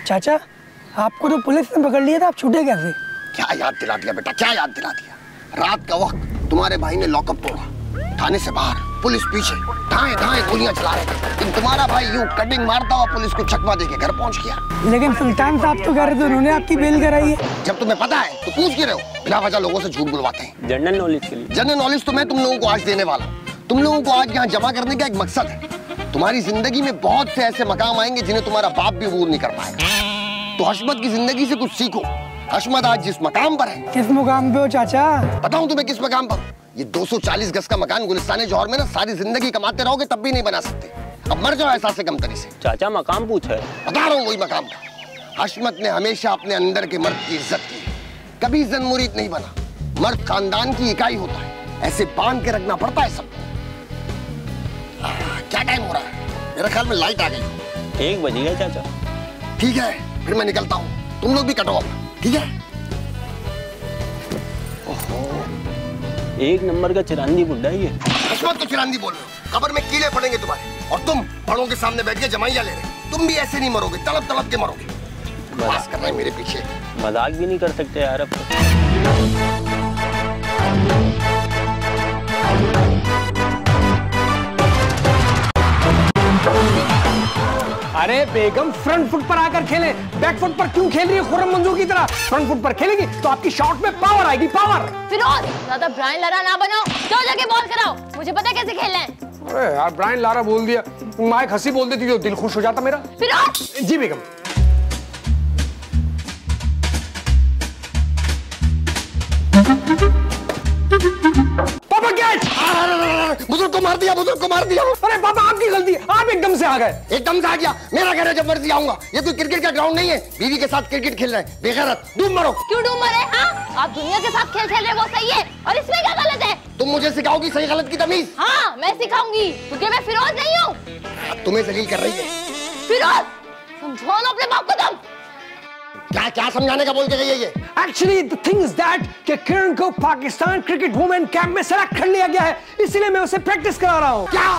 चाचा, आपको तो पुलिस ने पकड़ लिया था, आप छूटे कैसे? क्या याद दिला दिया बेटा, क्या याद दिला दिया। रात का वक्त तुम्हारे भाई ने लॉकअप तोड़ा, थाने से बाहर पुलिस पीछे धाए धाए गोलियां चला रहे थे, लेकिन तुम्हारा भाई यूं कटिंग मारता हुआ पुलिस को चकमा देके घर पहुंच गया। लेकिन सुल्तान साहब तो कह रहे थे उन्होंने आपकी बेल कराई है। जब तुम्हें पता है तो पूछ क्यों रहे हो? बिना वजह लोगों से झूठ बुलवाते हैं। जनरल नॉलेज के लिए। जनरल नॉलेज तो मैं तुम लोगों को आज देने वाला हूँ। तुम लोगों को आज यहाँ जमा करने का एक मकसद है। तुम्हारी जिंदगी में बहुत से ऐसे मकाम आएंगे जिन्हें तुम्हारा बाप भी अबूर नहीं कर पाएगा। तो हशमत की जिंदगी से कुछ सीखो। हशमत आज जिस मकाम पर है। किस मुकाम पे हो चाचा? बताऊं तुम्हें किस मकाम पर? ये 240 गज का मकान गुलिस्तान जौहर में ना सारी जिंदगी कमाते रहोगे तब भी नहीं बना सकते। अब मर जाओ एहसास कमतरी से। चाचा मकाम पूछा है। बता रहा हूँ वही मकाम का। हशमत ने हमेशा अपने अंदर के मर्द की इज्जत की, कभी जन मुरीद नहीं बना। मर्द खानदान की इकाई होता है, ऐसे बांध के रखना पड़ता है सबको। क्या टाइम हो रहा है? मेरे ख्याल में लाइट आ गई। 1 बज गया चाचा। ठीक है फिर मैं निकलता हूँ, तुम लोग भी कटो अपना, ठीक है? एक नंबर का चिरांदी बुड्ढा ही है। हशमत को चिरांदी बोल रहे हो? कब्र में कीले पड़ेंगे तुम्हारे। और तुम बड़ों के सामने बैठ के जमाइया ले रहे, तुम भी ऐसे नहीं मरोगे, तड़प तड़प के मरोगे। बस कर रहे हैं मेरे पीछे। मजाक भी नहीं कर सकते यार अब। अरे बेगम, फ्रंट फुट पर आकर खेले, बैक फुट पर क्यों खेल रही है खुर्रम मंजूर की तरह? फ्रंट फुट पर खेलेगी तो आपकी शॉट में पावर आएगी, पावर। फिरोज, ज्यादा ब्रायन लारा ना बनो, जाओ जाके बॉल कराओ, मुझे पता है कैसे खेलना है। अरे यार, ब्रायन लारा बोल दिया, माइक हंसी बोल देती तो दिल खुश हो जाता मेरा। फिरोज। जी बेगम। पापा कैच! बुजुर्ग को मार दिया, बुजुर्ग को मार दिया। अरे पापा आपकी गलती, आप एकदम से आ गए। एकदम से आ गया? मेरा घर है, जब मर्जी आऊंगा। ये कोई क्रिकेट का ग्राउंड नहीं है, बीवी के साथ क्रिकेट खेल रहे हैं। बेगैरत, डूब मरो। क्यों डूब मरे? हाँ, आप दुनिया के साथ खेल रहे, वो सही है, और इसमें क्या गलत है? तुम मुझे सिखाओगी सही गलत की तमीज? हाँ मैं सिखाऊंगी, क्योंकि मैं फिरोज नहीं हूँ। तुम्हें जलील कर रही है। फिरोज, समझाओ ना अपने बाप को तुम। क्या क्या समझाने का बोल के गई है ये? Actually, the thing is that कि किरण को पाकिस्तान क्रिकेट वुमेन कैंप में सेलेक्ट कर लिया गया है, इसलिए मैं उसे प्रैक्टिस करा रहा हूँ। क्या?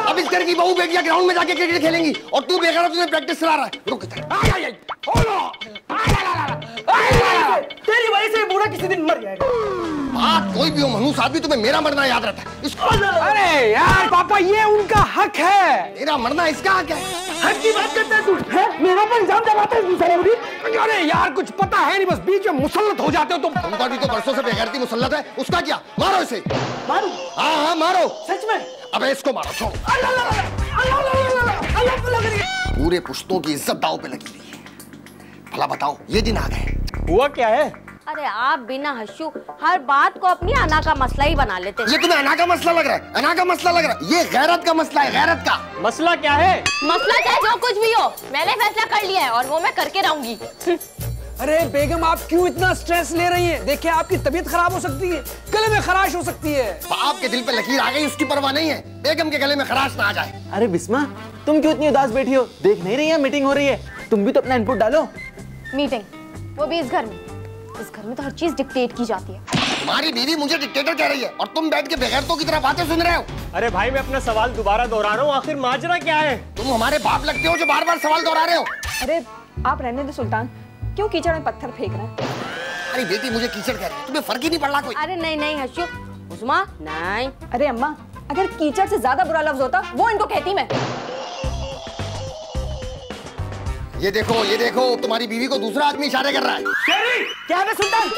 अब इस घर की बहू बेटियां ग्राउंड में जाके क्रिकेट खेलेंगी और तू बेगैरत तुम्हें प्रैक्टिस करा रहा है? रुक इधर। तेरी वजह से बूढ़ा किसी दिन मर जाएगा। बात कोई भी हो, मनुष्य आदमी, तुम्हें मेरा मरना याद रहता है। इसको अरे यार पापा, ये उनका हक है। मेरा मरना इसका हक है। हक की बात करते हैं तू? मेरा पर इल्जाम लगाता है दूसरे मुझे। अरे यार कुछ पता है नहीं, बस बीच में मुसल्लत हो जाते हो तुम। तुमको भी तो बरसों से बेगैरती मुसल्लत है, उसका क्या? मारो इसे। मारो? हाँ हाँ मारो। सच में? अबे इसको मारो, छोड़ो। पूरे पुश्तों की इज्जत दांव पे लगी हुई है। भला बताओ, ये दिन आ गए, हुआ क्या है? अरे आप बिना हंसू हर बात को अपनी अना का मसला ही बना लेते हैं। ये तुम्हें अना का मसला लग रहा है? अना का मसला लग रहा है? ये गैरत का मसला है, गैरत का। मसला क्या है? मसला चाहे जो कुछ भी हो, मैंने फैसला कर लिया है और वो मैं करके रहूंगी। अरे बेगम, आप क्यों इतना स्ट्रेस ले रही हैं? देखिए आपकी तबीयत खराब हो सकती है, गले में खराश हो सकती है। बाप के दिल पे लकीर आ गई, उसकी परवाह नहीं है। बेगम के गले में खराश ना आ जाए। अरे बिस्मा, तुम क्यों इतनी उदास बैठी हो? देख नहीं रही है मीटिंग हो रही है, तुम भी तो अपना इनपुट डालो। मीटिंग? वो भी इस घर में? इस घर में तो हर चीज डिक्टेट की जाती है। तुम्हारी बीवी मुझे डिक्टेटर कह रही है और तुम बैठ के बेगैरतों की तरह बातें सुन रहे हो। अरे भाई मैं अपना सवाल दोबारा दोहरा रहा हूँ, आखिर माजरा क्या है? तुम हमारे बाप लगते हो जो बार बार सवाल दोहरा रहे हो। अरे आप रहने दो सुल्तान, क्यों कीचड़ में पत्थर फेंक रहे हैं? अरे बेटी मुझे कीचड़ कह रही है, तुम्हें फर्क ही नहीं पड़ रहा कोई? अरे नहीं नहीं हर्षू, उस्मा नहीं। अरे अम्मा, अगर कीचड़ से ज्यादा बुरा लफ्ज होता वो इनको कहती मैं। ये देखो तुम्हारी बीवी को दूसरा आदमी इशारे कर रहा है। क्या है सुल्तान?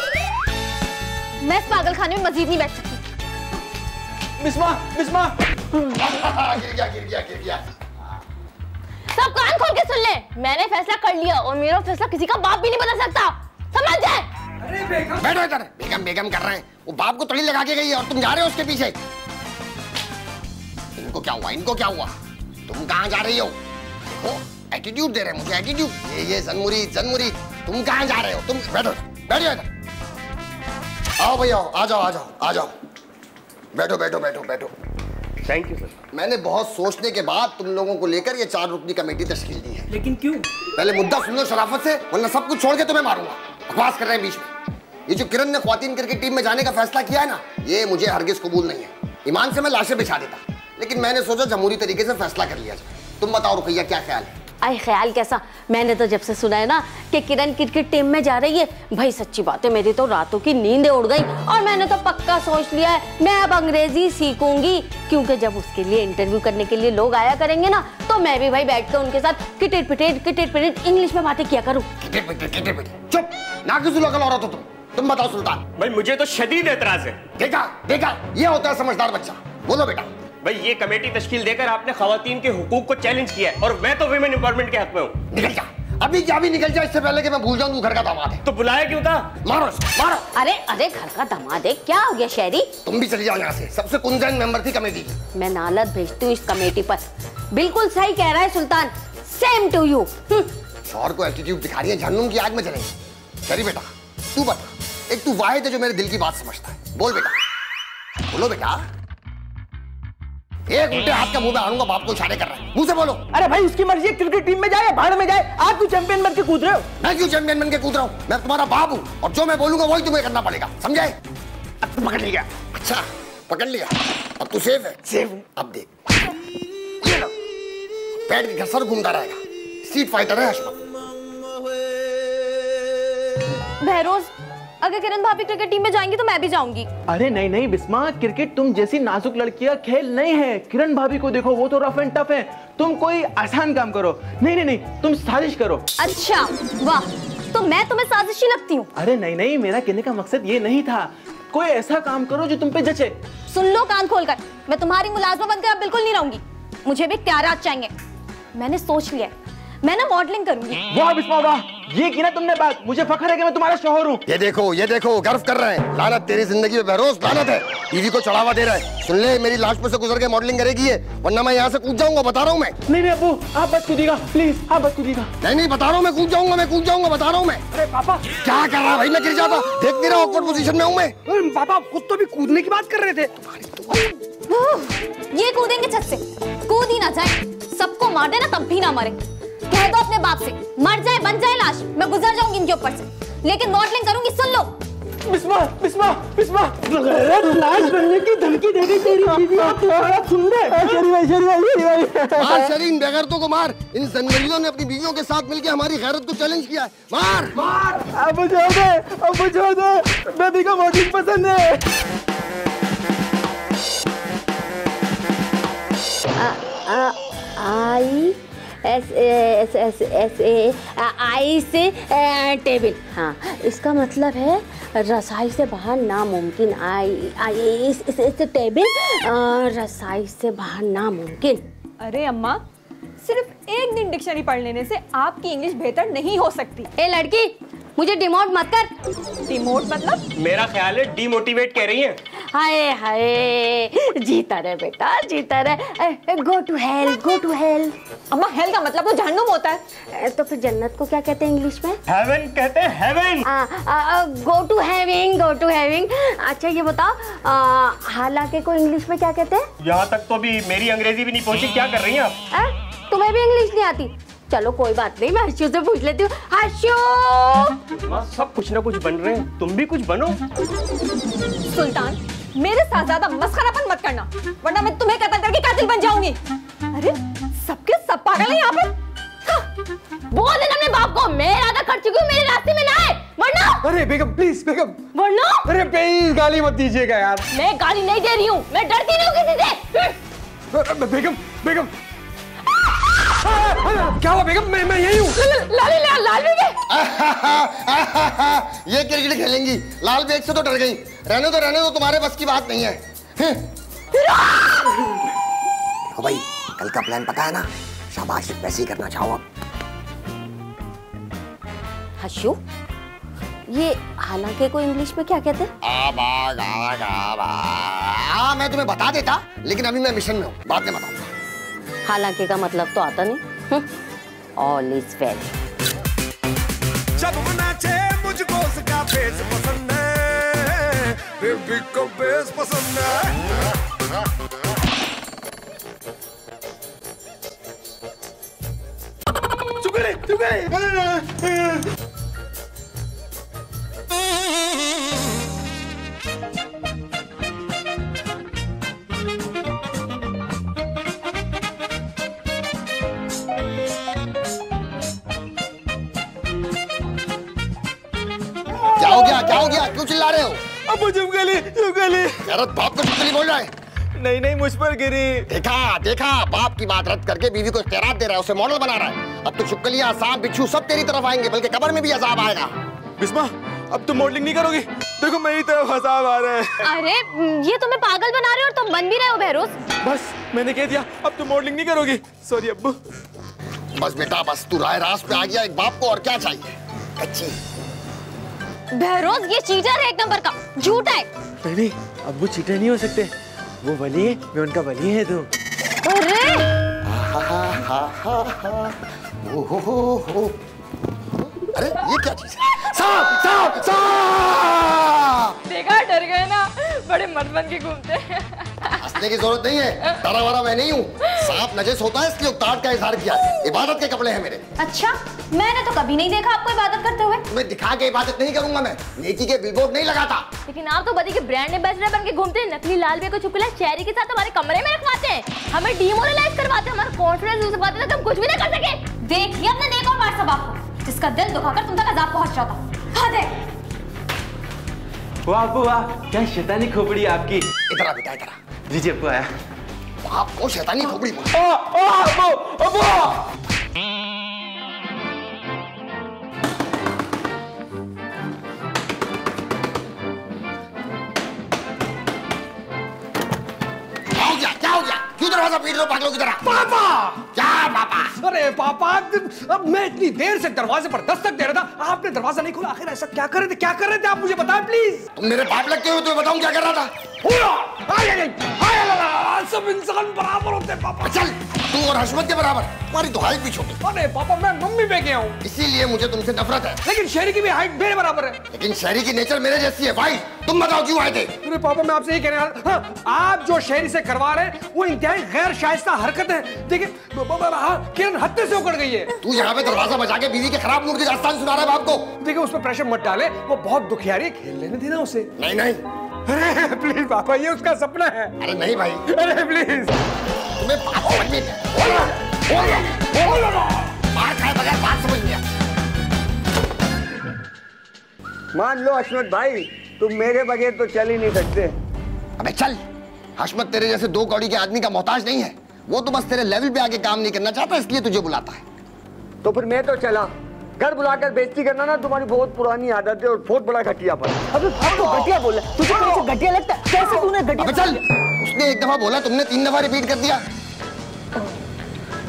मैं इस पागल खाने में मजीद नहीं बैठ सकती। बिस्मा, बिस्मा। गिर गया। सब कान खोल के सुन ले, मैंने फैसला कर लिया और मेरा फैसला किसी का बाप भी नहीं बदल सकता, समझ जाए? अरे बेगम, बैठो इधर। बेगम कर रहे हैं, वो बाप को तड़ी लगा के गई है और तुम जा रहे हो उसके पीछे। इनको क्या हुआ? तुम कहाँ जा रही हो? देखो एटीट्यूड दे रहे हैं मुझे, एटीट्यूड। ये जनमुरी, तुम कहाँ जा रहे हो? तुम बैठो इधर। आओ भैया, आ जाओ। बैठो। Thank you sir. मैंने बहुत सोचने के बाद तुम लोगों को लेकर ये 4 रुकनी कमेटी तश्कील दी है। लेकिन क्यों? पहले मुद्दा सुन लो शराफत से, वरना सब कुछ छोड़ के तुम्हें मारूंगा। बकवास कर रहे हैं बीच में। ये जो किरण ने ख्वातीन क्रिकेट टीम में जाने का फैसला किया है ना, ये मुझे हरगिज कबूल नहीं है। ईमान से मैं लाशें बिछा देता, लेकिन मैंने सोचा जमहूरी तरीके से फैसला कर लिया जाए। तुम बताओ रुकैया, क्या ख्याल है? आए ख्याल कैसा, मैंने तो जब से सुना है ना कि किरण क्रिकेट टीम में जा रही है, भाई सच्ची बात है मेरी तो रातों की नींदें उड़ गई और मैंने तो पक्का सोच लिया है मैं अब अंग्रेजी सीखूंगी, क्योंकि जब उसके लिए इंटरव्यू करने के लिए लोग आया करेंगे ना तो मैं भी भाई बैठ कर उनके साथ किटेट पिटेट इंग्लिश में बातें किया करूँ। चुप, ना किसी लोकल औरत हो तुम बताओ सुल्तान। भाई मुझे तो शदीद एतराज है। देखा ये होता है समझदार बच्चा। बोलो बेटा। भाई ये कमेटी तश्कील देकर आपने खवातीन के हुकूक को चैलेंज किया है और मैं तो विमेन एम्पावरमेंट के हक में हूँ। निकल जा, अभी क्या भी निकल जा, इससे पहले कि मैं भूल जाऊं तू घर का दामाद है। तो बुलाया क्यों था? मारो मारो। अरे अरे घर का दामाद है, क्या हो गया शहरी? तुम भी चली जाओ यहाँ से, सबसे कुंजन मेंबर थी कमेटी की। मैं नालत भेजती हूँ इस कमेटी पर। बिल्कुल सही कह रहा है सुल्तान, सेम टू यू। शौहर को एटीट्यूड दिखा रही है, जहन्नुम की आग में जलेंगे। चली बेटा तू बता, एक तू वाहिद है जो मेरे दिल की बात समझता है। बोल बेटा, बोलो बेटा। एक उल्टे हाथ का मुंह में आऊंगा, बाप को इशारे कर रहा है, मुंह से बोलो। अरे भाई उसकी मर्जी है, क्रिकेट टीम में जाए भाड़ में जाए, आप क्यों चैंपियन बन के कूद रहे हो? मैं क्यों चैंपियन बन के कूद रहा हूँ? मैं तुम्हारा बाप हूँ और जो मैं बोलूंगा वही तुम्हें करना पड़ेगा, समझे? अब तू पकड़ लिया। अच्छा पकड़ लिया, अब तू सेफ है? सेफ हूँ। अब देख ये लो, पैर के घसर घूमता रहेगा, स्ट्रीट फाइटर है हशमत। बहरोज, अगर किरण भाभी क्रिकेट टीम में जाएंगी तो मैं भी जाऊंगी। अरे नहीं नहीं बिस्मा, क्रिकेट तुम जैसी नाजुक लड़कियां खेल नहीं है। किरण भाभी को देखो, वो तो रफ एंड टफ है। तुम कोई आसान काम करो। नहीं नहीं नहीं, तुम साजिश करो। अच्छा वाह, तो मैं तुम्हें साजिशी लगती हूँ? अरे नहीं नहीं, मेरा कहने का मकसद ये नहीं था। कोई ऐसा काम करो जो तुम पे जचे। सुन लो कान खोलकर, मैं तुम्हारी मुलाजमा बनकर अब बिल्कुल नहीं रहूंगी। मुझे भी इख्तियारात चाहिए। मैंने सोच लिया, मैं ना मॉडलिंग करूंगी। वाह बिस्मा वाह, ये की ना तुमने बात, मुझे फख्र है कि मैं तुम्हारा शौहर हूँ। ये देखो गर्व कर रहे हैं। लानत तेरी जिंदगी में बहरोज, लानत है। टीवी को चढ़ावा दे रहा है। सुन ले, मेरी लाश पर से गुजर के मॉडलिंग करेगी ये, वरना मैं यहाँ से कूद जाऊंगा, बता रहा हूँ मैं। नहीं नहीं अब्बू, आप बस कूदिएगा प्लीज, आप बस कूदिएगा। नहीं बता रहा हूँ मैं कूद जाऊंगा, बता रहा हूँ मैं। अरे पापा क्या कर रहा है भाई? मैं गिर जाता, देख नहीं रहा ऑकवर्ड पोजीशन में हूँ मैं। पापा खुद तो भी कूदने की बात कर रहे थे। ये कूदेंगे छत से, कूद ही ना जाए, सबको मार देना तब भी ना मरे। कह दो अपने बाप से, मर जाए बन जाए लाश, मैं गुजर जाऊंगी इनके ऊपर से, लेकिन मॉडलिंग करूंगी। सुन लो बिस्मा बिस्मा बिस्मा, लाश बनने की धमकी दे दी तेरी बीवी। आप सुन रहे? शरी भाई शरीन बेगैरतों को मार। इन जंगलियों ने अपनी बीवियों के साथ मिलकर हमारी गैरत को चैलेंज किया है। मार। अब छोड़ दे, बेबी को मॉडलिंग पसंद है। आई आई से टेबल, हाँ इसका मतलब है रसाई से बाहर नामुमकिन। आई इस टेबल, रसाई से बाहर नामुमकिन। अरे अम्मा, सिर्फ एक दिन डिक्शनरी पढ़ लेने से आपकी इंग्लिश बेहतर नहीं हो सकती। ए लड़की, मुझे डिमोट मत कर। डिमोट मतलब? मेरा ख्याल है डीमोटिवेट कह रही हैं। हाय हाय, जीता रहे बेटा, जीता रहे। Go to hell, go to hell. अम्मा हेल का मतलब तो जहन्नुम होता है। तो फिर जन्नत को क्या कहते हैं इंग्लिश में? हेवन कहते हैं, heaven. Go to having, go to having. अच्छा ये बताओ, हालांकि को इंग्लिश में क्या कहते हैं? यहाँ तक तो अभी मेरी अंग्रेजी भी नहीं पहुंची, क्या कर रही हैं आप? तुम्हें भी इंग्लिश नहीं आती? चलो कोई बात नहीं, मैं हर्षू से पूछ लेती हूँ। हर्षू, सब कुछ ना कुछ बन रहे हैं, तुम भी कुछ बनो। सुल्तान, मेरे साथ ज्यादा मस्खरापन मत करना, वरना मैं तुम्हें कत्ल करके कातिल बन जाऊंगी। अरे सबके सब पागल हैं यहाँ पे। बोल देना अपने बाप को, मैं इरादा कर चुकी हूँ, मेरे रास्ते में ना आए, वरना। अरे बेगम प्लीज, बेगम वरना। अरे प्लीज गाली मत दीजिएगा यार। मैं गाली नहीं दे रही हूँ, मैं डरती नहीं हूँ किसी से। बेगम बेगम क्या हुआ बेगम? मैं यही हूँ। लाल बेग। ये क्रिकेट खेलेंगी, लाल बेग से तो डर गई। रहने दो, तुम्हारे बस की बात नहीं है। देखो भाई, कल का प्लान पता है ना? शाबाश, वैसे ही करना चाहो अब। हर्षू, ये हालांकि को इंग्लिश में क्या कहते हैं? मैं तुम्हें बता देता, लेकिन अभी मैं मिशन में हूँ, बाद में बताऊंगा। हालांकि का मतलब तो आता नहीं। All is well. जब नाचे मुझको उसका फेस पसंद है, बेबी को बेस पसंद है। चुप करे। क्या हो गया, क्या हो गया, क्यों चिल्ला रहे हो? अब छिपकली छिपकली। यार बाप को छिपकली बोल रहा है? नहीं नहीं, मुझ पर गिरी। देखा देखा, बाप की बात रद्द करके बीवी को इख्तियारात दे रहा है, उसे मॉडल बना रहा है। अब तो छिपकलियां, सांप, बिच्छू सब तेरी तरफ आएंगे, बल्कि कब्र में भी अजाब आएगा। बिस्मा, अब तुम मॉडलिंग नहीं करोगी? देखो मेरी तरफ अजाब आ रहा है। अरे ये तुम्हें पागल बना रहे हो और तुम बन भी रहे हो बहरोज। बस मैंने कह दिया, अब तुम मॉडलिंग नहीं करोगी। सॉरी अब्बू। बस बेटा बस, तू राय रास पे आ गया एक बाप को, और क्या चाहिए? अच्छी बहरोज ये चीटर है एक नंबर का, झूठ है। नहीं, अब्बू चीटर नहीं हो सकते, वो वली है, मैं उनका वली है। तुम अरे हो। अरे ये क्या चीज है? सांप सांप सांप! देखा, डर गए ना, बड़े मत बन के घूमते हैं। हंसने की जरूरत नहीं है, डरा वरा मैं नहीं हूँ। सांप नजस होता है, इसलिए उकताहट का इजहार किया। इबादत के कपड़े हैं मेरे। अच्छा, मैंने तो कभी नहीं देखा आपको इबादत करते हुए। तुम्हें दिखा के इबादत नहीं करूंगा मैं, नेकी के बिलबोर्ड नहीं लगाता। लेकिन आप तो बदी के ब्रांड एम्बेसडर बन के घूमते हैं, नकली लाल बे को चुपला शहरी के साथ हमारे कमरे में रखवाते हैं, हमें डिमोरलाइज करवाते हैं, हमारा कॉन्फिडेंस लूज करवाते हैं, तो हम कुछ भी नहीं कर सके। देखिए अपने नेक और व्हाट्सएप आपको, जिसका दिल दुखाकर तुम तक अजाब पहुंच जाता। हाँ देख। वाह अब्बू वाह, क्या शैतानी खोपड़ी आपकी। इधर आ बेटा, इधर आ। लीजिए अब्बू आया। बाप को शैतानी खोपड़ी बोल। अब्बू अब्बू। क्या हो गया? क्यों दरवाजा पीट रहे हो पागलों की तरह? पापा! क्या पापा? अरे पापा, अब मैं इतनी देर से दरवाजे पर दस्तक दे रहा था, आपने दरवाजा नहीं खोला। आखिर ऐसा क्या कर रहे थे? क्या कर रहे थे आप? मुझे बताएं प्लीज। तुम मेरे बाप लगते हो, तो बताऊं क्या कर रहा था? सब इंसान बराबर होते हैं पापा। चल, तू और हशमत के बराबर, तुम्हारी तो हाइट भी छोटी। अरे पापा, मैं मम्मी पे गया हूँ, इसीलिए मुझे तुमसे नफरत है। लेकिन शहरी की भी हाइट मेरे बराबर है। लेकिन शहरी की नेचर मेरे जैसी है भाई। तुम बताओ क्यों आए थे? अरे पापा, मैं आपसे ये कहने वाला, हाँ, आप जो शहरी से करवा रहे हैं वो इंतहाई गैर शाइस्ता हरकत है। देखिए किरण हद से उकड़ गई है। तू यहाँ पे दरवाजा बजा के बीवी के खराब मूड की दास्तान सुना रहा है बाप को। देखिए उस पर प्रेशर मत डाले, वो बहुत दुखियारी है, खेल लेने देना उसे। नहीं नहीं, अरे प्लीज पापा, ये उसका सपना है। अरे नहीं भाई, अरे प्लीज। तुम्हें बात समझ में मार खाए बगैर बात समझ में। मान लो हशमत भाई, तुम मेरे बगैर तो चल ही नहीं सकते। अबे चल, हशमत तेरे जैसे दो कौड़ी के आदमी का मोहताज नहीं है। वो तो बस तेरे लेवल पे आके काम नहीं करना चाहता, इसलिए तुझे बुलाता है। तो फिर मैं तो चला। घर बुलाकर बेइज्जती करना ना तुम्हारी बहुत पुरानी आदत है, और बहुत बड़ा घटियापन। अबे भाई तो घटिया बोला, तुझे कैसे घटिया लगता है? कैसे तूने घटिया? अबे चल, उसने एक दफा बोला, तुमने 3 दफा रिपीट कर दिया।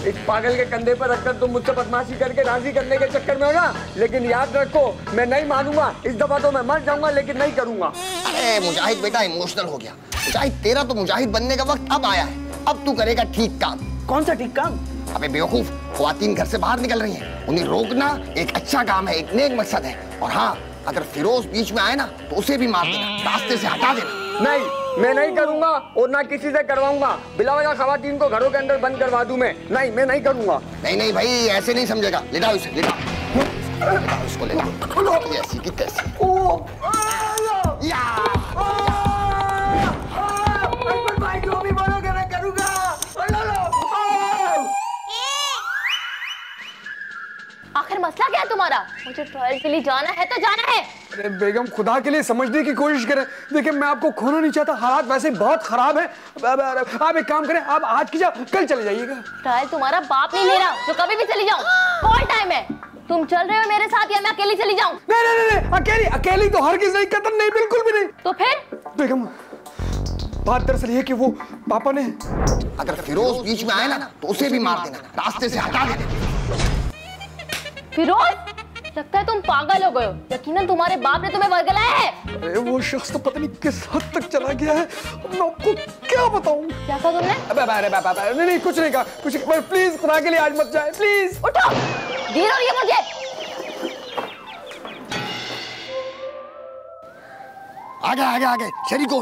इस पागल के कंधे पर रखकर तुम मुझसे बदमाशी करके राजी करने के चक्कर में हो ना, लेकिन याद रखो मैं नहीं मानूंगा। इस दफा तो मैं मर जाऊंगा, लेकिन नहीं करूंगा। अरे मुजाहिद बेटा इमोशनल हो गया। मुजाहिद, तेरा तो मुजाहिद बनने का वक्त अब आया है। अब तू करेगा ठीक काम। कौन सा ठीक काम? अबे बेवकूफ, ख्वातीन घर से बाहर निकल रही हैं, उन्हें रोकना एक अच्छा काम है, एक नेक मकसद है। और हाँ, अगर फिरोज बीच में आए ना तो उसे भी मार देना, रास्ते से हटा देना। नहीं, मैं नहीं करूंगा और ना किसी से करवाऊंगा। बिला वजह खवातीन को घरों के अंदर बंद करवा दूं मैं। नहीं, मैं नहीं करूंगा। नहीं नहीं भाई, ऐसे नहीं समझेगा। लिटाओ इसे, लिटाओ इसको, लिटाओ। ऐसी की तैसी। भाई जो भी बोलोगे मैं करूंगा। आखिर मसला क्या है तुम्हारा? मुझे ट्रायल के लिए जाना है तो जाना है। अरे बेगम, खुदा के लिए समझने की कोशिश करें। देखिए मैं आपको खोना नहीं चाहता, हालात वैसे बहुत खराब है। आप एक काम करें, आप आज की जगह कल चले जाइएगा। ट्रायल तुम्हारा बाप नहीं ले रहा, जो कभी भी चली जाऊं। कौन टाइम है? तुम चल रहे हो मेरे साथ या मैं अकेली चली जाऊं? नहीं नहीं नहीं, अकेली अकेली तो हरगिज़ नहीं, कतई नहीं, बिल्कुल भी नहीं। तो फिर बेगम, बात दरअसल ये कि वो पापा ने, अगर फिरोज बीच में आए ना तो उसे भी मार देना, रास्ते से हटा देना। फिरोज, लगता है तुम पागल हो गए हो। यकीनन तुम्हारे बाप ने तुम्हें वर्गलाया है। अरे वो शख्स तो पता नहीं किस हद तक चला गया है, अब मैं आपको क्या बताऊं। क्या कहा तुमने? अबे नहीं कुछ नहीं कहा, कुछ। प्लीज खुदा के लिए आज मत जाए, प्लीज। उठो, देर हो रही है मुझे। आगे आगे आगे, शरीको।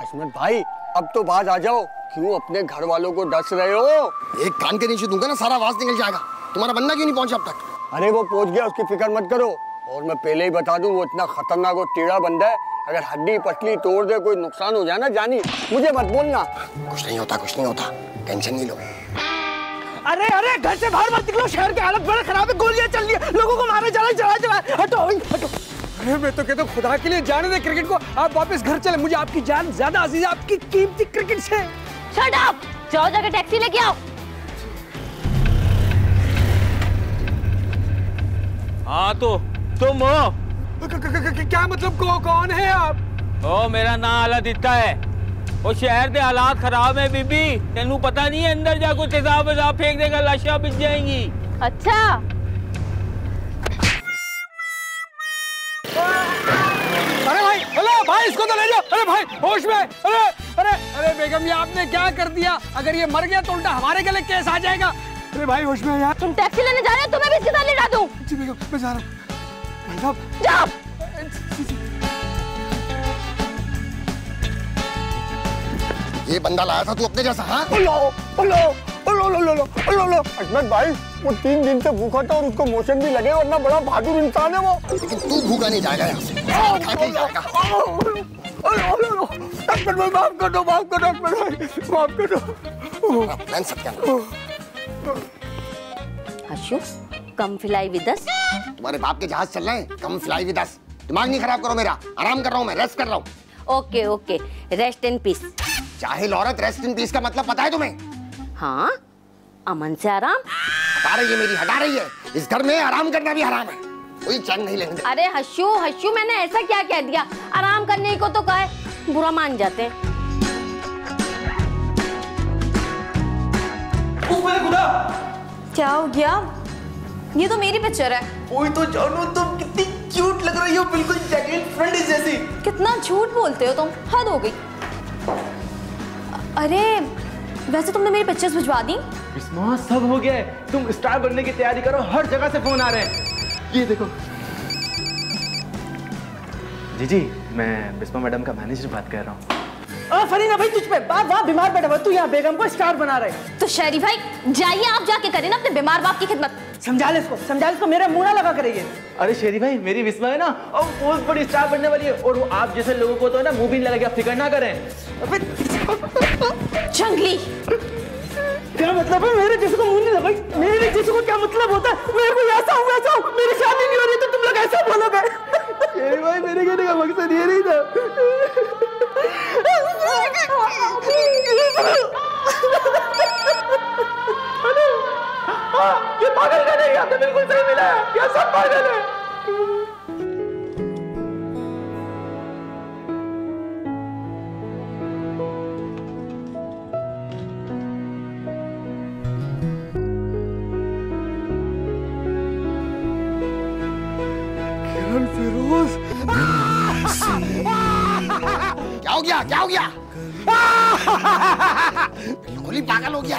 हशमत भाई, अब तो बाज आ जाओ। क्यों अपने घर वालों को डस रहे हो? एक कान के नीचे दूंगा ना, सारा आवाज निकल जाएगा। तुम्हारा बंदा क्यों नहीं पहुंचा अब तक? अरे वो पहुंच गया, उसकी फिक्र मत करो। और मैं पहले ही बता दूं, वो इतना खतरनाक और टेढ़ा बंदा है, अगर हड्डी पसली तोड़ दे, कोई नुकसान हो जाए ना जानी, मुझे मत बोलना। कुछ नहीं होता, टेंशन नहीं लो। अरे घर से बाहर मत निकलो, शहर की हालत बड़ा खराब है, गोलियां चल रही है, लोगों को मारे चला। हटो। अरे मैं तो कहता हूँ खुदा के लिए जाने दे क्रिकेट को, आप वापस घर चले, मुझे आपकी जान ज्यादा अजीज है आपकी कीमती क्रिकेट से। शट अप, जाओ जाकर टैक्सी लेके आओ। हाँ तो तुम हो? क्या मतलब कौन है आप? ओ मेरा नाम आला दिता है। वो शहर के हालात खराब है बीबी, तेनू पता नहीं है, अंदर जा कुछ हिसाब फेंक देगा, लाशा बिछ जाएंगी। अच्छा अरे भाई, हेलो भाई, इसको तो ले जाओ। अरे भाई होश में। अरे अरे अरे बेगम, ये आपने क्या कर दिया? अगर ये मर गया तो उल्टा हमारे गले केस आ जाएगा। अरे भाई होश में यार। तुम टैक्सी लेने जा रहे हो, तुम्हें भी इसके साथ ले जा दूं? जी बेगम, मैं जा रहा हूँ। जाओ। ये बंदा लाया था तू अपने जैसा? हाँ अहमद भाई, वो 3 दिन से भूखा था और उसको मोशन भी लगे, वरना बड़ा बहादुर इंसान है वो। लेकिन तू भूखा नहीं जाएगा यहाँ से, खा के जाएगा। माफ कर दो, माफ कर दो, माफ कर दो। प्लान सत्यानाश। हशु, कम फ्लाई विद अस। तुम्हारे बाप के जहाज चल रहे हैं, कम फ्लाई विद अस। दिमाग नहीं खराब करो मेरा, आराम कर रहा हूँ मैं, रेस्ट कर रहा हूँ। Okay okay, rest in peace. जाहिल औरत, रेस्ट इन पीस का मतलब पता है तुम्हें? हाँ, अमन से आराम। हटा रही है मेरी, हटा रही है। इस घर में आराम करना भी हराम है, कोई चैन नहीं लेने। अरे हशु हशु, मैंने ऐसा क्या कह दिया? आराम करने को तो कहा है, बुरा मान जाते हैं। क्या हो गया? ये तो मेरी पिक्चर है। वही तो जानू, तुम कितनी क्यूट लग रही हो, बिल्कुल जैकलिन फर्नांडिस जैसी। कितना झूठ बोलते हो तुम, हद हो गई। अरे वैसे तुमने मेरी पिक्चर्स भिजवा दी? बिस्मा, सब हो गया है, तुम स्टार बनने की तैयारी करो, हर जगह से फोन आ रहे हैं। ये देखो। जी, मैं बिस्मा मैडम का मैनेजर बात कर रहा हूँ। फरीना भाई, तुझ पे बार बार बीमार बैठा हुआ, तू यहाँ बेगम को स्टार बना रहे। तो शहरी भाई, जाइए आप जाके करें ना अपने बीमार बाप की खिदमत। समझा ले इसको, मेरा मुंह ना लगा करेंगे। अरे शेरी भाई, मेरी बिस्मा है ना, और बहुत बड़ी स्टार बनने वाली है, और वो आप जैसे लोगों को तो है ना मुंह भी नहीं लगेगा, फिक्र ना करें। जंगली, क्या मतलब है मेरे जैसे को मुंह नहीं लगा? मेरे जैसे को क्या मतलब होता है? मैं कोई ऐसा हूँ, मेरी शादी नहीं हो रही तो तुम लोग ऐसा बोलोगे? शेरी भाई, मेरे कहने का मकसद ये नहीं था। ये पागल का नहीं, आपने बिल्कुल सही मिला है, ये सब पागल है। किरण फिरोज, क्या हो गया? क्या हो गया? बिल्कुल ही पागल हो गया।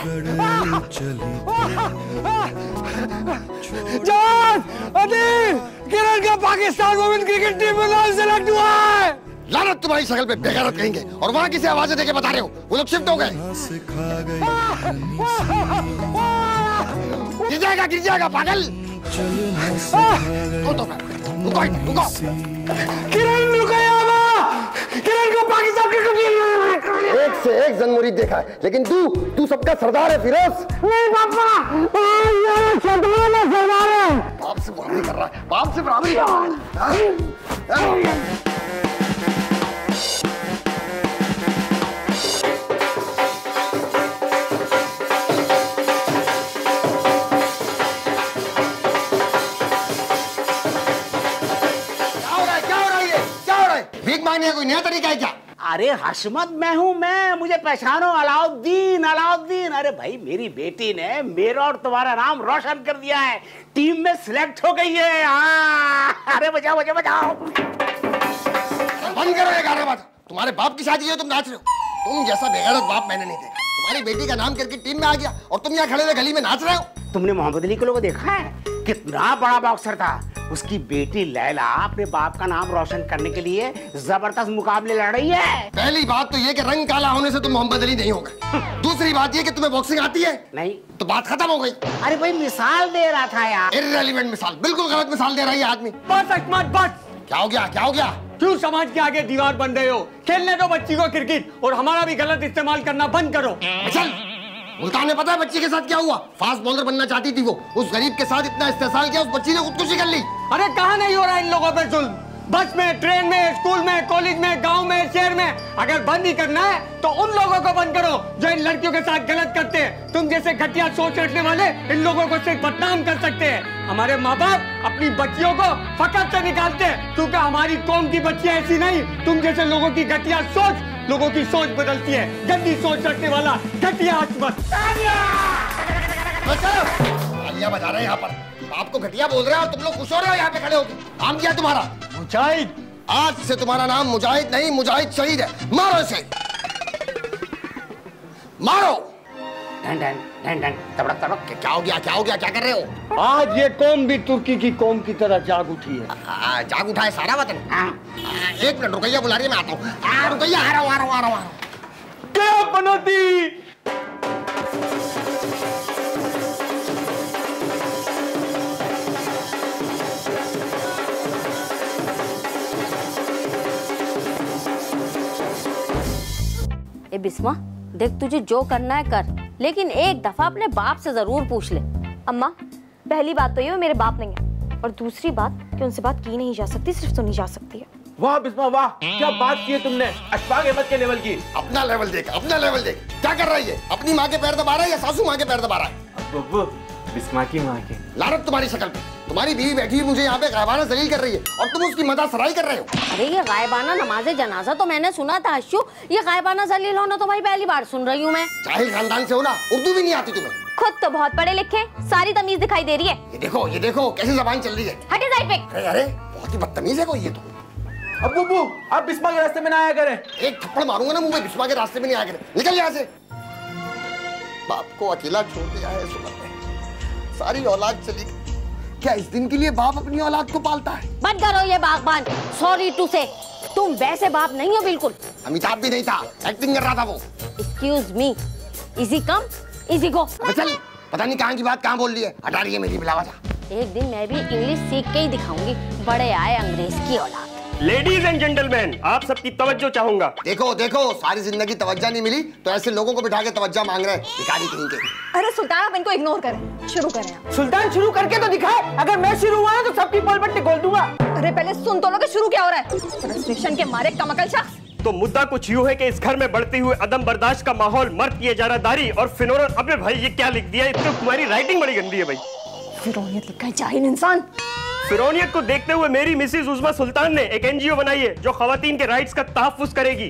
जान, अनिल, किरण का पाकिस्तान वुमेन क्रिकेट टीम में नाम सेलेक्ट हुआ है। लानत तुम्हारी शक्ल पे, बेगैरत कहेंगे। और वहाँ किसे आवाजें देके बता रहे हो? वो लोग शिफ्ट हो गए। गिर जाएगा पागल। रुको। किरण को पाकिस्तान क्रिकेट टीम एक से एक जनमुरीद देखा है, लेकिन तू सबका सरदार है फिरोज। नहीं पापा, ये सरदार है। बाप से बराबरी कर रहा है, बाप से बराबरी कर रहा है। भीख मांगने का कोई नया तरीका है क्या? अरे हशमत, मैं हूँ, मुझे पहचानो, अलाउद्दीन। अरे भाई, मेरी बेटी ने मेरा और तुम्हारा नाम रोशन कर दिया है, टीम में सिलेक्ट हो गई है। अरे बजाओ। बंद करो ये गाना बात। तुम्हारे बाप की शादी है, तुम नाच रहे हो? तुम जैसा बेगैरत बाप मैंने नहीं देखा। तुम्हारी बेटी का नाम करके टीम में आ गया और तुम यहाँ खड़े हुए गली में नाच रहे हो। तुमने मोहम्मद अली को देखा है? कितना बड़ा बॉक्सर था। उसकी बेटी लैला अपने बाप का नाम रोशन करने के लिए जबरदस्त मुकाबले लड़ रही है। पहली बात तो ये कि रंग काला होने से तुम मोहम्मद अली नहीं हो गए। दूसरी बात ये कि तुम्हें बॉक्सिंग आती है? नहीं। तो बात खत्म हो गई। अरे भाई, मिसाल दे रहा था यार। इर्रेलेवेंट मिसाल, बिल्कुल गलत मिसाल दे रहा है आदमी। बस। क्या हो गया? क्यों समाज के आगे दीवार बन रहे हो? खेलने दो बच्ची को क्रिकेट, और हमारा भी गलत इस्तेमाल करना बंद करो। चल, मुल्तान ने पता है बच्ची के साथ क्या हुआ? फास्ट बॉलर बनना चाहती थी वो, उस गरीब के साथ इतना इस्तेसाल किया, उस बच्ची ने खुदकुशी कर ली। अरे कहाँ नहीं हो रहा इन लोगों पे जुल्म? बस में, ट्रेन में, स्कूल में, कॉलेज में, गांव में, शहर में। अगर बंद ही करना है तो उन लोगों को बंद करो जो इन लड़कियों के साथ गलत करते हैं। तुम जैसे घटिया सोच रखने वाले इन लोगों को सिर्फ बदनाम कर सकते हैं। हमारे माँ बाप अपनी बच्चियों को फकत से निकालते हैं क्योंकि हमारी कौम की बच्चियां ऐसी नहीं। तुम जैसे लोगों की घटिया सोच लोगों की सोच बदलती है। गंदी सोच रखने वाला घटिया आत्मत। तालियां बजा रहे हैं यहाँ पर, आपको घटिया बोल रहे हैं और तुम लोग खुश हो रहे हो यहाँ पे खड़े होकर। नाम क्या है तुम्हारा? मुजाहिद। आज से तुम्हारा नाम मुजाहिद नहीं, मुजाहिद शहीद है। मारो इसे, मारो। तबड़क तबड़क। क्या हो गया, क्या हो गया, क्या कर रहे हो? आज ये कौम भी तुर्की की कौम की तरह जाग उठी है। जाग उठा है सारा वतन। एक मिनट रुकैया, बुला रही है, मैं आता हूँ। रुकैया, आ रहा हूँ। क्या बनती? ए बिस्मा, देख तुझे जो करना है कर, लेकिन एक दफा अपने बाप से जरूर पूछ ले। अम्मा, पहली बात तो ये वो मेरे बाप नहीं है, और दूसरी बात कि उनसे बात की नहीं जा सकती, सिर्फ सुनी जा सकती है। वाह बिस्मा वाह, क्या बात की है तुमने, अशफाक अहमद के लेवल की। अपना लेवल देख, अपना लेवल देख। क्या कर रही है? अपनी माँ के पैर दबा रहा है या सासू माँ के पैर दबा रहा है? बिस्मा की माँ के। लानत तुम्हारी शक्ल पे। तुम्हारी बीवी बैठी हुई मुझे यहाँ पे गायबाना जलील कर रही है और तुम उसकी मजाक कर रहे हो। अरे ये गायबाना नमाज़े जनाजा तो मैंने सुना था अशु, ये गायबाना जलील होना तो भाई पहली बार सुन रही हूँ मैं। जाहिल खानदान से हो ना, उर्दू भी नहीं आती तुम्हें। खुद तो बहुत पढ़े लिखे, सारी तमीज दिखाई दे रही है। ये देखो कैसी जबान चल रही है। हटे साइड पे। अरे बहुत ही बदतमीज है कोई ये तो। अब्बू आप बिस्मा के रास्ते में ना आया करें। एक थप्पड़ मारूंगा ना मुंह में, बिस्मा के रास्ते में नहीं आया करें। निकल यहाँ से। बाप को अकेला छोड़ दिया है सुमन ने, सारी औलाद चली गई। क्या इस दिन के लिए बाप अपनी औलाद को पालता है? बंद करो ये बागबान। सॉरी टू से, तुम वैसे बाप नहीं हो बिल्कुल। अमिताभ भी नहीं था, एक्टिंग कर रहा था वो। Excuse me, easy come easy go. चल, पता नहीं कहाँ की बात कहाँ बोल दी है। हटा रही है मेरी बिलावजा। एक दिन मैं भी इंग्लिश सीख के ही दिखाऊंगी, बड़े आए अंग्रेज की औलाद। लेडीज एंड जेंटलमैन, आप सबकी तवज्जो चाहूंगा। देखो सारी जिंदगी तवज्जो नहीं मिली तो ऐसे लोगों को बिठा के तवज्जो मांग रहे हैं, भिखारी कहीं के। अरे सुल्तान, आप इनको इग्नोर करें, शुरू करें। सुल्तान शुरू करके तो दिखाए, अगर मैं शुरू हुआ ना तो सबकी पोल पट्टी खोल दूंगा। अरे पहले सुन तो लो कि शुरू क्या हो रहा है। फ्रस्ट्रेशन के मारे कमकल शख्स। तो मुद्दा कुछ यूं है कि इस घर में बढ़ती हुई अदम बर्दाश्त का माहौल, मर्द की इजारादारी और फिनोरन। अबे भाई ये क्या लिख दिया? इतनी तुम्हारी राइटिंग बड़ी गंदी है भाई। फिरौनियत लिखा है, जाहिल इंसान। फिरौनियत को देखते हुए मेरी मिसेज उज़मा सुल्तान ने एक एनजीओ बनाई है जो खवातीन के राइट्स का तहफ्फुज़ करेगी।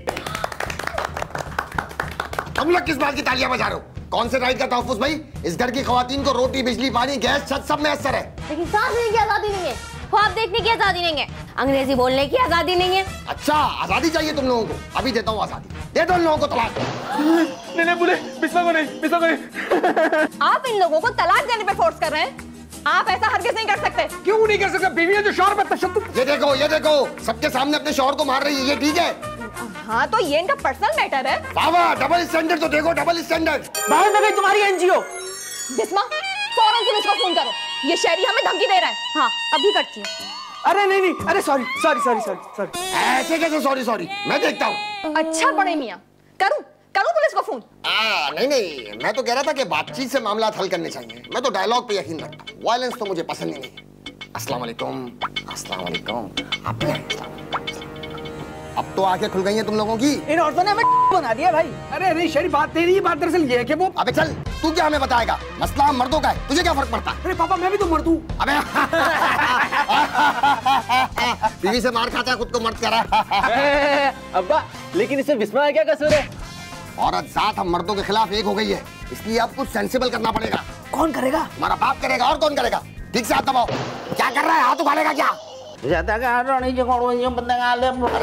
तुम लोग किस बात की तालियां बजा रहे हो? कौन से राइट का तहफ्फुज़ भाई? इस घर की खवातीन को रोटी, बिजली, पानी, गैस, छत सब में असर है। लेकिन सांस लेने की आजादी नहीं है, ख्वाब देखने की आजादी नहीं है, अंग्रेजी बोलने की आजादी नहीं है। अच्छा, आजादी चाहिए तुम लोगों को? अभी देता हूँ आजादी, दे दो इन लोगों को तलाक। नहीं बोले, बिस्मा को नहीं। आप इन लोगों को तलाक देने पे फोर्स कर रहे हैं? आप ऐसा हरगिज़ नहीं कर सकते। क्यों नहीं कर सकते? बीवी है जो शौहर पर तशद्दुद। ये देखो सबके सामने अपने शौहर को मार रही है, ये ठीक है? हाँ तो ये इनका पर्सनल मैटर है। बाबा डबल स्टैंडर्ड तो देखो, डबल स्टैंडर्ड। बाहर न गई तुम्हारी एनजीओ। बिस्मा, फौरन पुलिस को फोन करो, ये शहरी हमें धमकी दे रहा है। हाँ अभी करती हूँ। अरे नहीं, अरे सॉरी। ऐसे कैसे सॉरी? मैं देखता हूँ। अच्छा बड़े मियाँ, करूँ पुलिस को फोन? नहीं, मैं तो कह रहा था कि बातचीत से मामला हल करने चाहिए। मैं तो डायलॉग पे यकीन रखता हूँ, वायलेंस तो मुझे पसंद ही नहीं। अस्सलाम वालेकुम। अब तो आंखें खुल गई हैं तुम लोगों की। इन औरतों ने हमें बना दिया भाई। अरे नहीं शरी, बात तेरी, बात दरअसल ये है कि वो। अबे चल, तू क्या हमें बताएगा? मसला हम मर्दों का है, तुझे क्या फर्क पड़ता है? अरे पापा मैं भी तो मर्द हूँ। अबे बीवी से मार खाता है, खुद को मर्द करा। अब्बा लेकिन इसमें बिस्मा क्या कसूर है? औरत जात हम मर्दों के खिलाफ एक हो गई है, इसलिए अब कुछ सेंसिबल करना पड़ेगा। कौन करेगा? हमारा बाप करेगा, और कौन करेगा? ठीक से हाथ दबाओ। क्या कर रहा है? हाथ उखाड़ेगा क्या? अरे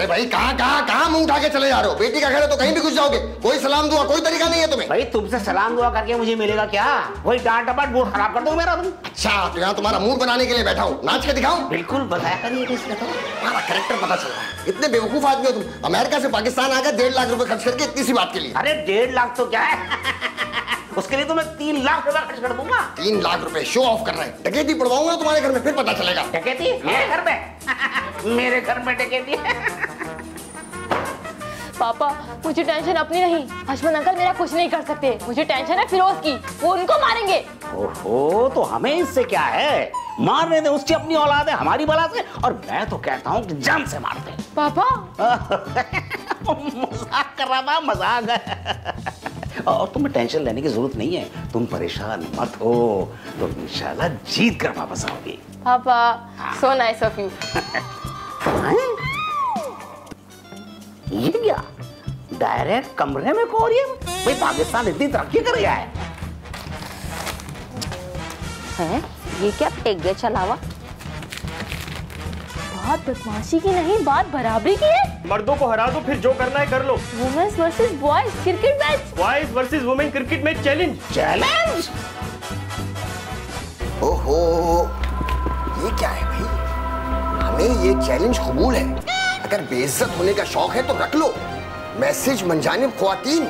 भाई कहाँ मुंह उठा के चले जा रहे हो? बेटी का घर है तो कहीं भी घुस जाओगे। कोई सलाम दुआ कोई तरीका नहीं है तुम्हें? भाई तुमसे सलाम दुआ करके मुझे मिलेगा क्या? वही डांट डपट मूड खराब कर दो मेरा तुम। अच्छा तो यहाँ तुम्हारा मूड बनाने के लिए बैठा हूँ, नाच के दिखाऊं? बिल्कुल बताया करिए। तुम्हारा कैरेक्टर पता चल रहा है, इतने बेवकूफ आदमी हो तुम। अमेरिका से पाकिस्तान आ गए 1.5 लाख रुपए खर्च करके इतनी सी बात के लिए। अरे 1.5 लाख तो क्या है, उसके लिए तो मैं 3 लाख रुपए खर्च कर दूंगा। 3 लाख रुपए शो ऑफ कर रहे हैं। डकैती पड़वाऊंगा तुम्हारे घर में, फिर पता चलेगा। डकैती मेरे घर में? मेरे घर में डकैती? पापा मुझे टेंशन अपनी नहीं, हशमत अंकल मेरा कुछ नहीं कर सकते। मुझे टेंशन है फिरोज की, वो उनको मारेंगे। ओहो तो हमें इससे क्या है? मारने दे, उसकी अपनी औलाद है, हमारी बला से। और मैं तो कहता हूँ कि जान से मार दे। पापा मजाक कर रहा था, मजाक। और तुम्हें टेंशन लेने की जरूरत नहीं है, तुम परेशान मत हो, तुम इंशाल्लाह जीत कर वापस आओगी। पापा सो नाइस ऑफ यू। ये क्या डायरेक्ट कमरे में कोरियम? भाई पाकिस्तान इतनी तरक्की कर गया है। ये क्या फेंक गया चलावा? बात बदमाशी की नहीं, बात बराबरी की है। मर्दों को हरा दो, फिर जो करना है कर लो। Women's versus boys cricket match. Boys versus women cricket match challenge. Challenge? ओहो, ये क्या है भाई? हमें ये चैलेंज कबूल है। अगर बेइज्जत होने का शौक है तो रख लो। मैसेज मंजानिब ख्वातीन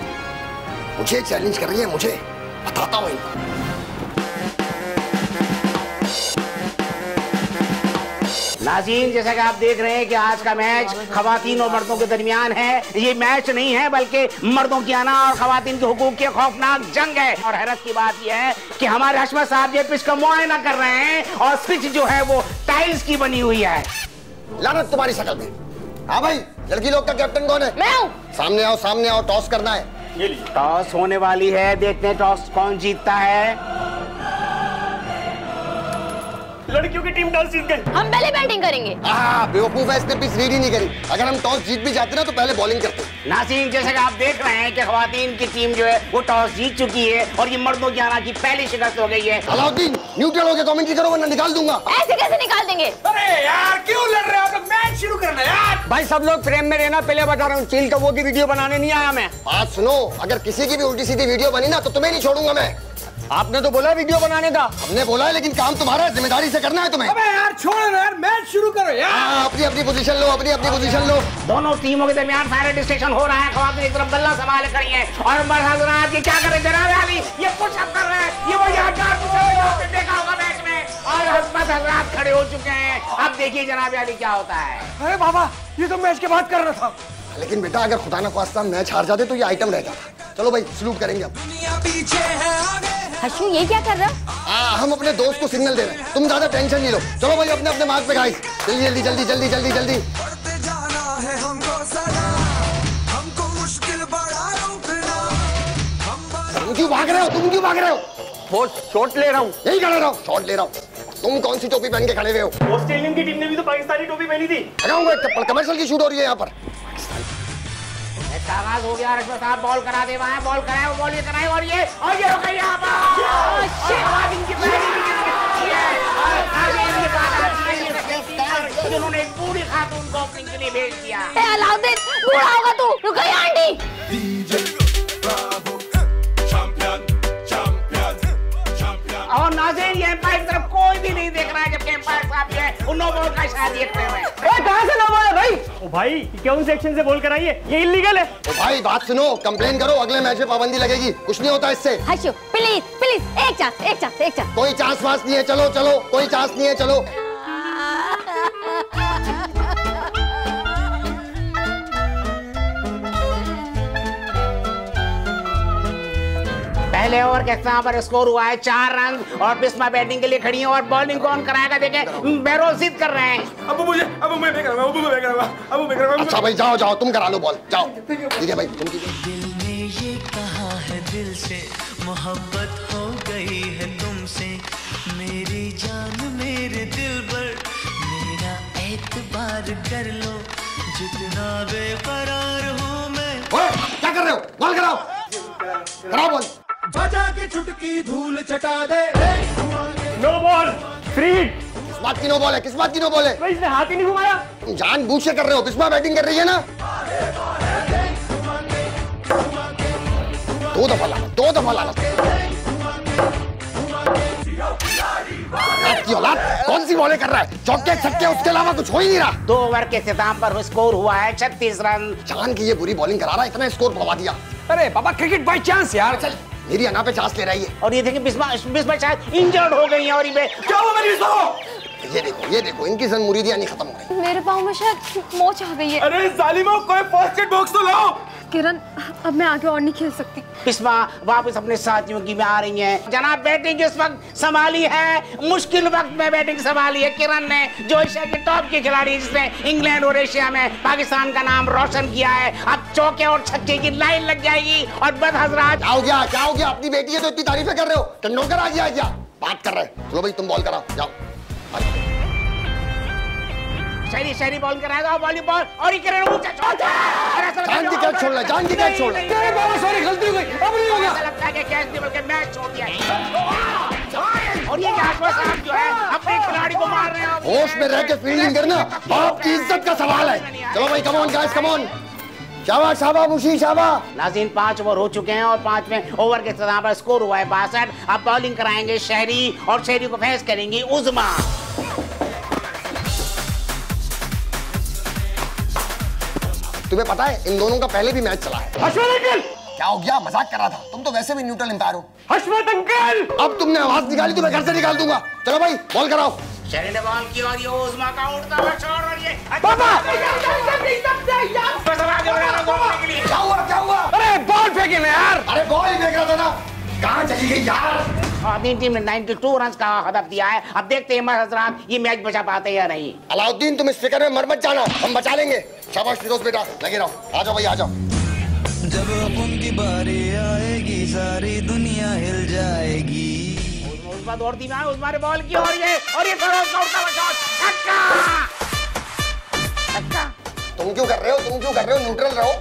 मुझे चैलेंज कर रही है, मुझे बताता हूँ इनको। नाज़रीन, जैसा कि आप देख रहे हैं कि आज का मैच खवातीन और मर्दों के दरमियान है। ये मैच नहीं है बल्कि मर्दों की आना और खवातीन के हुकूक की खौफनाक जंग है। और हैरत की बात यह है कि हमारे हशमत साहब ये पिच का मुआयना कर रहे हैं और पिच जो है वो टाइल्स की बनी हुई है। लानत तुम्हारी शक्ल में। हाँ भाई, लड़की लोग का कैप्टन कौन है? मैं हूँ। सामने आओ, सामने आओ, टॉस करना है। ये लीजिए। टॉस होने वाली है, देखते हैं टॉस कौन जीतता है। लड़कियों की टीम टॉस जीत गई। हम पहले बैटिंग करेंगे। बेवकूफ है, इसने पिच रीड ही नहीं करी। अगर हम टॉस जीत भी जाते ना तो पहले बॉलिंग करते। नाज़रीन, जैसे कि आप देख रहे हैं कि खवातीन की टीम जो है वो टॉस जीत चुकी है और ये मर्दों की आना की पहली शिकस्त हो गई है। अलाउद्दीन, न्यूट्रल होकर कमेंट्री करो वरना निकाल दूंगा। ऐसे कैसे निकाल देंगे? अरे यार क्यों लड़ रहे हो आप लोग? मैच शुरू करना यार। भाई सब लोग प्रेम में रहना, पहले बता रहा हूँ। चील कौओं की वीडियो बनाने नहीं आया मैं। बात सुनो, अगर किसी की भी उल्टी सीधी वीडियो बनी ना तो तुम्हें नहीं छोड़ूंगा मैं। आपने तो बोला वीडियो बनाने का। हमने बोला है लेकिन काम तुम्हारा है, जिम्मेदारी से करना है तुम्हें। अबे यार छोड़ो यार, मैच शुरू करो यार। अपनी अपनी पोजीशन लो, अपनी अपनी पोजीशन लो। दोनों टीमों के दरमियान फायर डिस्कशन हो रहा है। खवातीन एक तरफ बल्ला संभाल खड़ी है और मर्द हजरात ये क्या कर रहे हैं? जनाब अली ये पुशअप कर रहे हैं। ये वो यादगार पुशअप आपने देखा होगा मैच में। और हजरत हजरात खड़े हो चुके हैं। अब देखिए जनाब अली क्या होता है। अरे बाबा, ये तो मैच के बाद कर रहा था। लेकिन बेटा अगर खुदा न ख्वास्ता मैच हार जाते तो ये आइटम रह जाता। चलो भाई सलूट करेंगे अब। हशू ये क्या कर रहा है? हम अपने दोस्त को सिग्नल दे रहे हैं, तुम ज्यादा टेंशन नहीं लो। चलो भाई अपने अपने मार्क पे गाइस, जल्दी जल्दी जल्दी जल्दी जल्दी जल्दी। तुम क्यों भाग रहे हो? तुम क्यों भाग रहे हो? वो शॉट ले रहा हूँ। यही खड़े रहो, शॉट ले रहा हूँ। तुम कौन सी टोपी पहन के खड़े हुए हो? ऑस्ट्रेलियन की टीम ने भी तो पाकिस्तानी टोपी पहनी थी। लगाऊंगा एक चप्पल। कमर्शियल की शूट हो रही है यहाँ पर। आगाज हो गया। रश्मत साहब बॉल करा दे, वहां बॉल कराए, वो बॉल ये कराए और ये हो गई यहाँ पर। जिन्होंने एक बूढ़ी खातून को ओपनिंग के लिए भेज दिया। अलाउद्दीन बूढ़ा होगा तू। रुको आंटी। और नाज़रीन ये एम्पायर की तरफ कोई भी नहीं देख रहा है जबकि एम्पायर साहब जो है उन नो बॉल का इशारा देखते हुए। कहाँ से नो बॉल है भाई? ओ भाई कौन सेक्शन से बॉल कराई है? ये इलीगल है। तो भाई बात सुनो, कंप्लेन करो, अगले मैच में पाबंदी लगेगी। कुछ नहीं होता इससे। हशू प्लीज प्लीज एक चांस एक चांस एक चांस। कोई चांस वांस नहीं है, चलो चलो, कोई चांस नहीं है, चलो। पहले ओवर के स्थान पर स्कोर हुआ है 4 रन और बिस्मा बैटिंग के लिए खड़ी है और बॉलिंग कौन कराएगा देखें। बेरोजिद कर रहे हैं। अब मैं करूंगा। अच्छा भाई जाओ जाओ, तुम करा लो बॉल, जाओ। ठीक है भाई, तुम कीजिए। दिल ने ये कहा है दिल से, मोहब्बत हो गई है तुमसे, मेरी जान मेरे दिल पर, मेरा एतबार कर लो, जितना बेकरार हूँ मैं। ओए, क्या कर रहे हो? बॉल कराओ, कराओ बॉल। बजा के चुटकी धूल चटा दे। No ball, free. किस बात की नो बॉल है? किस बात की नो बॉल है? भाई इसने हाथ ही नहीं घुमाया। तुम जानबूझ के कर रहे हो। बिस्मा बैटिंग कर रही है ना। 2 दफा लाना, 2 दफा लाना। की औलाद कौन सी बॉलें कर रहा है? चौके छक्के उसके अलावा कुछ हो ही नहीं रहा। 2 ओवर के इख्तिताम पर स्कोर हुआ है 36 रन। जान की ये बुरी बॉलिंग करा रहा है, इतना स्कोर बढ़वा दिया। अरे पापा क्रिकेट बाय चांस यार। चल मेरी अना पे चांस ले रही है। और ये देखिए बिस्मा शायद इंजर्ड हो गई है और ये क्या हुआ मेरी बिस्मा को? ये देखो इनकी जन मुरीदियां नहीं खत्म हो गई। मेरे पाँव में शायद मोच आ गई है। अरे जालिमो, कोई फर्स्ट एड बॉक्स तो लाओ। किरण, अब मैं आगे और नहीं खेल सकती। बिस्मा वापस अपने साथियों की में आ रही हैं। जनाब, बैटिंग इस वक्त संभाली है, मुश्किल वक्त में बैटिंग संभाली है किरण ने, जो एशिया के टॉप की खिलाड़ी, जिसने इंग्लैंड और एशिया में पाकिस्तान का नाम रोशन किया है। अब चौके और छक्के की लाइन लग जाएगी और बद हजरात। क्या हो गया? अपनी बेटी है तो इतनी तारीफें कर रहे हो? तेंदुलकर आ गया क्या? बात कर रहे हैं। चलो भाई तुम बॉल कराओ, जाओ। शहरी बॉल कराएगा, वॉलीबॉल और ये किरण ऊंचा जान की कैच छोड़ ले, जान की कैच छोड़ ले। तेरे बाबा सॉरी, गलती हो गई, अब नहीं होगा। ऐसा लगता है कि कैच नहीं बल्कि मैच छोड़ दिया है। और ये आसपास साहब जो है अपने खिलाड़ी को मार रहे हैं। होश में रह के फील्डिंग करना बाप की इज्जत का सवाल है। चलो भाई, come on guys, come on. शाबाश शाबाश मुशी शाबाश। नाज़रीन, 5 ओवर हो चुके हैं और 5वें ओवर के इख्तिताम पर स्कोर हुआ है 62। अब बॉलिंग कराएंगे शहरी और शहरी को फेस करेंगी उज़मा। तुम्हें पता है इन दोनों का पहले भी मैच चला है। हशमत अंकल! क्या हो गया? मजाक कर रहा था। तुम तो वैसे भी न्यूट्रल एम्पायर हो। हशमत अंकल! अब तुमने आवाज निकाली तो मैं घर से निकाल दूंगा। चलो भाई बॉल कराओ। शहरी ने बॉल की और ये उज़मा का उड़ता हुआ शॉट और ये पापा! क्या हुआ? अरे बॉल फेंके ना यार। अरे बॉल ही फेंक रहा था ना, कहाँ चली गई यार? अपनी टीम ने 92 रन का हदफ दिया है। अब देखते हैं हजरात ये मैच बचा पाते या नहीं। अलाउद्दीन, तुम इस फिक्र में मर मत जाना, हम बचा लेंगे। शाबाश फिरोज बेटा, लगे रहो। आ जाओ भाई, आ जाओ। जब उनकी बारी आएगी सारी दुनिया हिल जाएगी। उज़मा दौड़ती में उज़मा ने बॉल की और ये फिरोज का उड़ता हुआ शॉट, छक्का। तुम क्यों कर रहे हो? न्यूट्रल रहो।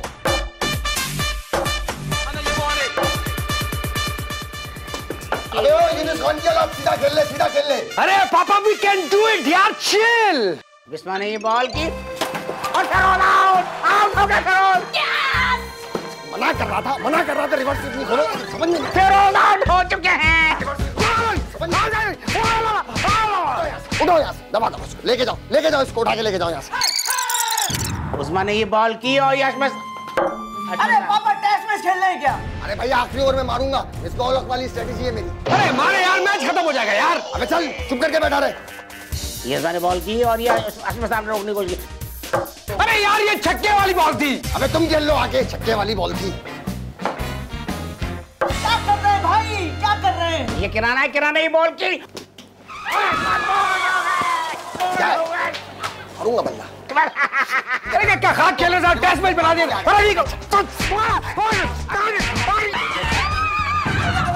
अबे ओ यूनुस खान की औलाद, सीधा खेल ले। अरे पापा, वी कैन डू इट यार, चिल। बिस्मा ने ये बॉल की और फिरोज आउट हो गया फिरोज। मना कर रहा था रिवर्स स्विच नहीं खोलो, समझ में नहीं। फिरोज आउट हो चुके हैं। उठो यहाँ से, दबा लेके जाओ इसको, उठा के लेके जाओ यहाँ से। उज़मा ने ये बॉल की और यश में। अरे पापा, टेस्ट मैच खेलना है क्या? अरे भैया, आखिरी ओवर में मारूंगा। इस बॉल वाली स्ट्रेटेजी है मेरी। अरे मारे यार, मैच खत्म हो जाएगा यार। अबे चल, चुप करके बैठा रहे। ये ने बॉल की और ये अशमत साहब ने रोकने की कोशिश की। अरे यार, ये छक्के वाली बॉल थी। अबे तुम खेल लो आगे, छक्के वाली बॉल थी। क्या कर रहे हैं भाई, क्या कर रहे हैं? ये किराना ये बॉल की। क्या करूंगा बल्ला? अरे क्या खाक खेल रहे हैं, टेस्ट मैच बना दिया।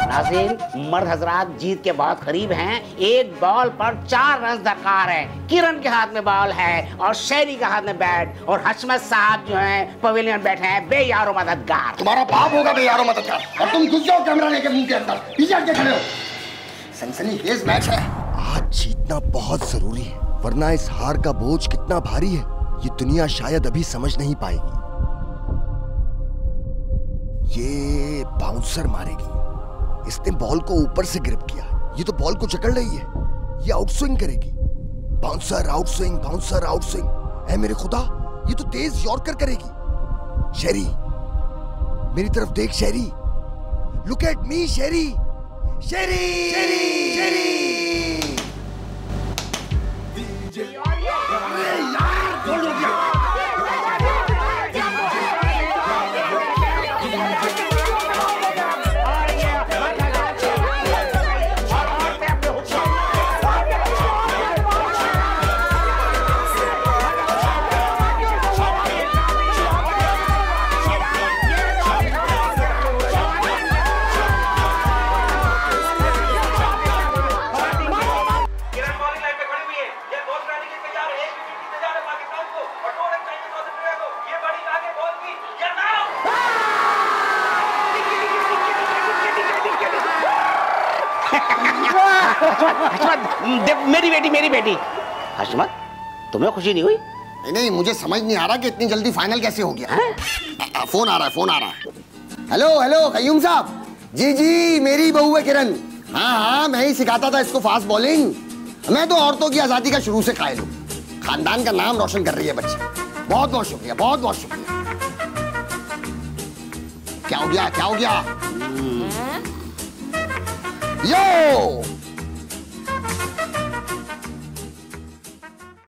नाज़रीन, मर्द हजरात जीत के बहुत करीब हैं। एक बॉल पर 4 रन दरकार है। किरण के हाथ में बॉल है और शहरी के हाथ में बैट, और हशमत साहब जो हैं पवेलियन बैठे हैं बेयारो मददगार। तुम्हारा बाप होगा बेयारो मददगार, और तुम घुस जाओ कैमरा लेके मुंह के अंदर, पीछे हट के खड़े हो। सनसनीखेज मैच है। आज जीतना बहुत जरूरी है, वरना इस हार का बोझ कितना भारी है ये दुनिया शायद अभी समझ नहीं पाएगी। ये बाउंसर मारेगी। इसने बॉल को ऊपर से ग्रिप किया, ये तो बॉल को जकड़ रही है। ये आउटस्विंग करेगी। Bouncer outswing. ऐ मेरे खुदा, ये तो तेज यॉर्कर करेगी। शेरी, मेरी तरफ देख शेरी। लुक एट मी शेरी। मेरी बेटी। हशमत, तुम्हें खुशी नहीं हुई? नहीं, मुझे समझ नहीं आ रहा कि इतनी जल्दी फाइनल कैसे हो गया। फोन आ रहा है। हेलो कयूम साहब। जी, मेरी बहू है किरण। हाँ, मैं ही सिखाता था इसको फास्ट बॉलिंग। मैं तो औरतों की आजादी का शुरू से कायल हूँ। खानदान का नाम रोशन कर रही है बच्ची। बहुत शुक्रिया, बहुत शुक्रिया। क्या हो गया? यो